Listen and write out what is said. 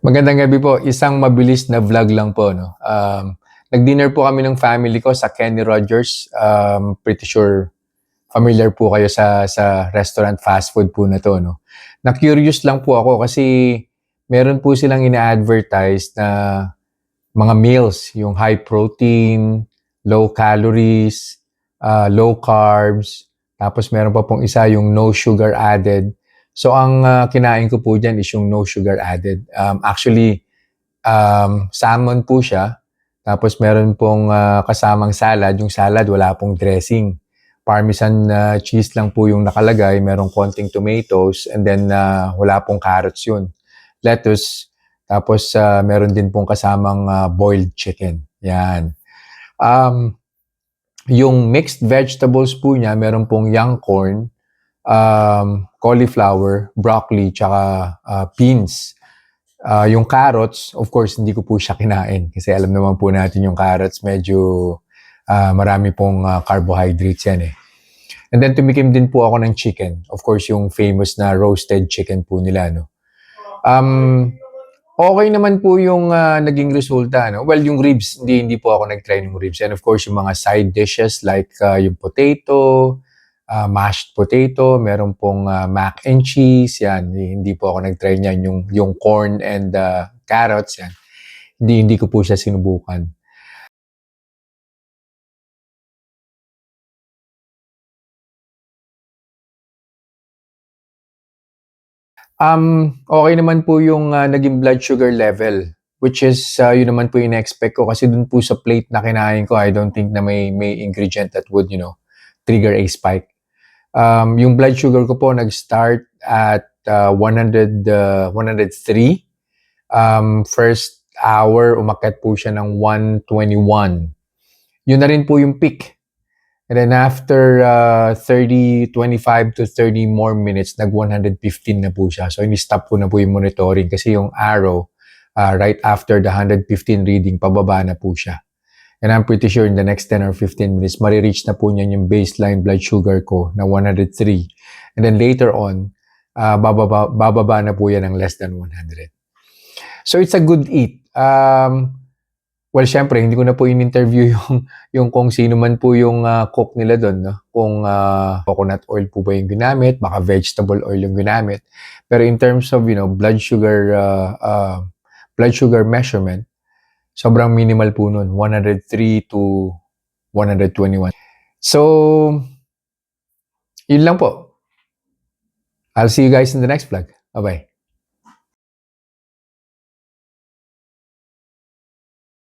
Magandang gabi po. Isang mabilis na vlog lang po, no? Nag-dinner po kami ng family ko sa Kenny Rogers. Pretty sure familiar po kayo sa restaurant fast food po na to, no? Na-curious lang po ako kasi meron po silang ina-advertise na mga meals, yung high protein, low calories, low carbs, tapos meron pa pong isa yung no sugar added. So ang kinain ko po dyan is yung no sugar added. Actually, salmon po siya. Tapos meron pong kasamang salad. Yung salad wala pong dressing. Parmesan cheese lang po yung nakalagay. Merong konting tomatoes. And then wala pong carrots yun. Lettuce. Tapos meron din pong kasamang boiled chicken. Yan. Um, yung mixed vegetables po niya, meron pong young corn, cauliflower, broccoli, tsaka beans. Yung carrots, of course, hindi ko po siya kinain kasi alam naman po natin yung carrots, medyo marami pong carbohydrates yan eh. And then tumikim din po ako ng chicken. Of course, yung famous na roasted chicken po nila, no? Okay naman po yung naging resulta, no? Well, yung ribs, hindi po ako nag-try ng ribs. And of course, yung mga side dishes like yung potato, mashed potato, meron pong mac and cheese, yan. Hindi po ako nag-try niyan. Yung corn and carrots, yan. Hindi ko po siya sinubukan. Okay naman po yung naging blood sugar level, which is yun naman po yung na-expect ko kasi dun po sa plate na kinain ko, I don't think na may ingredient that would, trigger a spike. Yung blood sugar ko po nag-start at 103. First hour, umakyat po siya ng 121. Yun na rin po yung peak. And then after 25 to 30 more minutes, nag-115 na po siya. So, ini-stop ko na po yung monitoring kasi yung arrow, right after the 115 reading, pababa na po siya. And I'm pretty sure in the next 10 or 15 minutes, marireach na po niyan yung baseline blood sugar ko na 103. And then later on, bababa na po yan ng less than 100. So it's a good eat. Well, syempre, hindi ko na po in-interview yung kung sino man po yung cook nila doon. No? Kung coconut oil po ba yung ginamit, baka vegetable oil yung ginamit. Pero in terms of, blood sugar measurement, sobrang minimal po nun, 103 to 121. So, yun lang po. I'll see you guys in the next vlog. Bye-bye.